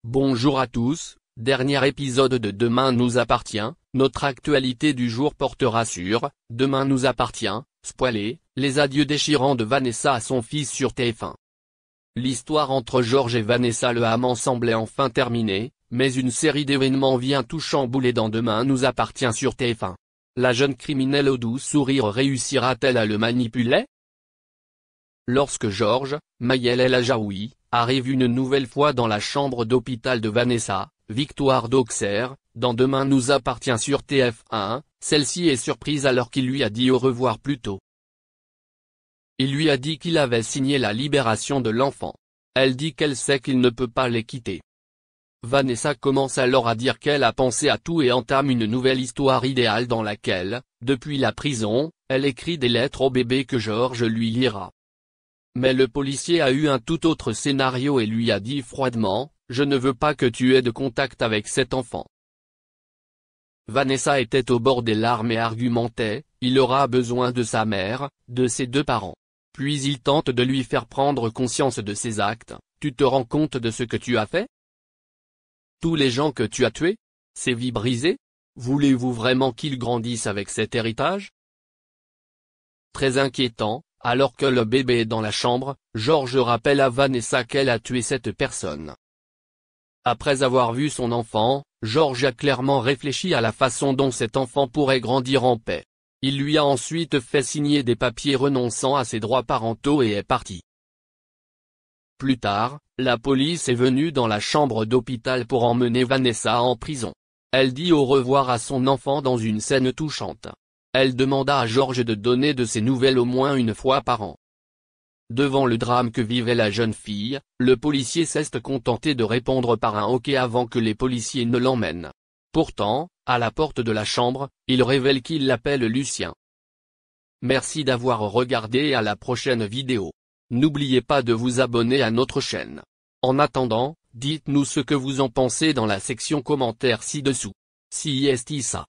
Bonjour à tous, dernier épisode de Demain nous appartient, notre actualité du jour portera sur « Demain nous appartient », spoilé, les adieux déchirants de Vanessa à son fils sur TF1. L'histoire entre Georges et Vanessa Le Hamon semblait enfin terminée, mais une série d'événements vient tout chambouler dans Demain nous appartient sur TF1. La jeune criminelle au doux sourire réussira-t-elle à le manipuler? Lorsque Georges, Mayel El Ajaoui, arrive une nouvelle fois dans la chambre d'hôpital de Vanessa, Victoire d'Auxerre, dans Demain nous appartient sur TF1, celle-ci est surprise alors qu'il lui a dit au revoir plus tôt. Il lui a dit qu'il avait signé la libération de l'enfant. Elle dit qu'elle sait qu'il ne peut pas les quitter. Vanessa commence alors à dire qu'elle a pensé à tout et entame une nouvelle histoire idéale dans laquelle, depuis la prison, elle écrit des lettres au bébé que Georges lui lira. Mais le policier a eu un tout autre scénario et lui a dit froidement, « Je ne veux pas que tu aies de contact avec cet enfant ». Vanessa était au bord des larmes et argumentait, il aura besoin de sa mère, de ses deux parents. Puis il tente de lui faire prendre conscience de ses actes, tu te rends compte de ce que tu as fait? Tous les gens que tu as tués? Ces vies brisées? Voulez-vous vraiment qu'ils grandissent avec cet héritage? Très inquiétant, alors que le bébé est dans la chambre, Georges rappelle à Vanessa qu'elle a tué cette personne. Après avoir vu son enfant, Georges a clairement réfléchi à la façon dont cet enfant pourrait grandir en paix. Il lui a ensuite fait signer des papiers renonçant à ses droits parentaux et est parti. Plus tard, la police est venue dans la chambre d'hôpital pour emmener Vanessa en prison. Elle dit au revoir à son enfant dans une scène touchante. Elle demanda à Georges de donner de ses nouvelles au moins une fois par an. Devant le drame que vivait la jeune fille, le policier s'est contenté de répondre par un OK avant que les policiers ne l'emmènent. Pourtant, à la porte de la chambre, il révèle qu'il l'appelle Lucien. Merci d'avoir regardé et à la prochaine vidéo. N'oubliez pas de vous abonner à notre chaîne. En attendant, dites-nous ce que vous en pensez dans la section commentaires ci-dessous. Si est ça.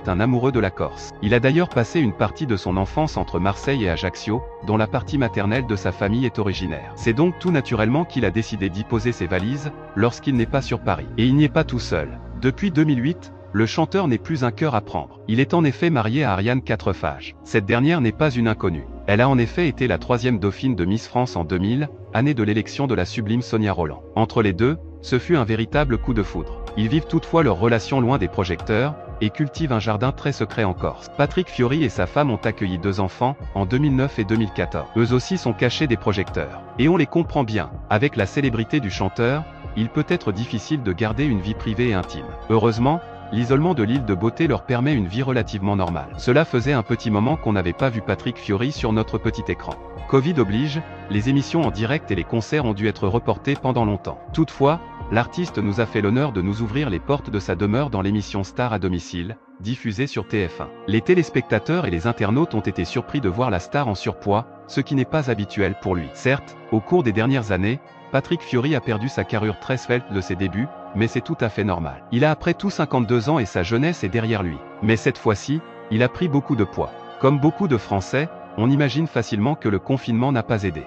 Est un amoureux de la Corse. Il a d'ailleurs passé une partie de son enfance entre Marseille et Ajaccio, dont la partie maternelle de sa famille est originaire. C'est donc tout naturellement qu'il a décidé d'y poser ses valises, lorsqu'il n'est pas sur Paris. Et il n'y est pas tout seul. Depuis 2008, le chanteur n'est plus un cœur à prendre. Il est en effet marié à Ariane Quatrefages. Cette dernière n'est pas une inconnue. Elle a en effet été la 3e dauphine de Miss France en 2000, année de l'élection de la sublime Sonia Rolland. Entre les deux, ce fut un véritable coup de foudre. Ils vivent toutefois leur relation loin des projecteurs, et cultivent un jardin très secret en Corse. Patrick Fiori et sa femme ont accueilli 2 enfants, en 2009 et 2014. Eux aussi sont cachés des projecteurs. Et on les comprend bien, avec la célébrité du chanteur, il peut être difficile de garder une vie privée et intime. Heureusement, l'isolement de l'île de Beauté leur permet une vie relativement normale. Cela faisait un petit moment qu'on n'avait pas vu Patrick Fiori sur notre petit écran. Covid oblige, les émissions en direct et les concerts ont dû être reportés pendant longtemps. Toutefois, l'artiste nous a fait l'honneur de nous ouvrir les portes de sa demeure dans l'émission Star à domicile, diffusée sur TF1. Les téléspectateurs et les internautes ont été surpris de voir la star en surpoids, ce qui n'est pas habituel pour lui. Certes, au cours des dernières années, Patrick Fiori a perdu sa carrure très svelte de ses débuts, mais c'est tout à fait normal. Il a après tout 52 ans et sa jeunesse est derrière lui. Mais cette fois-ci, il a pris beaucoup de poids. Comme beaucoup de Français, on imagine facilement que le confinement n'a pas aidé.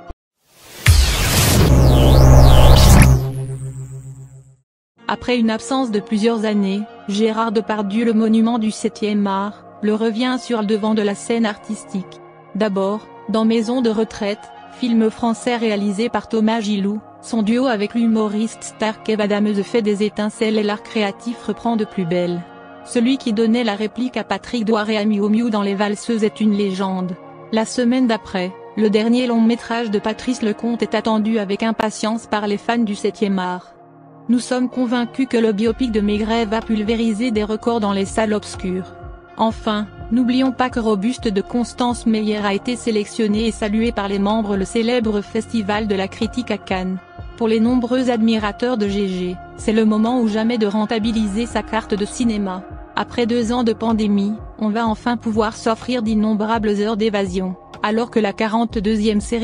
Après une absence de plusieurs années, Gérard Depardieu, le monument du 7e art, le revient sur le devant de la scène artistique. D'abord, dans Maison de retraite, film français réalisé par Thomas Gilou, son duo avec l'humoriste star Kev Adams fait des étincelles et l'art créatif reprend de plus belle. Celui qui donnait la réplique à Patrick Douaré et à Miu Miu dans Les Valseuses est une légende. La semaine d'après, le dernier long métrage de Patrice Lecomte est attendu avec impatience par les fans du 7e art. Nous sommes convaincus que le biopic de Maigret va pulvériser des records dans les salles obscures. Enfin, n'oublions pas que Robuste de Constance Meyer a été sélectionné et salué par les membres le célèbre Festival de la critique à Cannes. Pour les nombreux admirateurs de GG, c'est le moment ou jamais de rentabiliser sa carte de cinéma. Après 2 ans de pandémie, on va enfin pouvoir s'offrir d'innombrables heures d'évasion, alors que la 42e série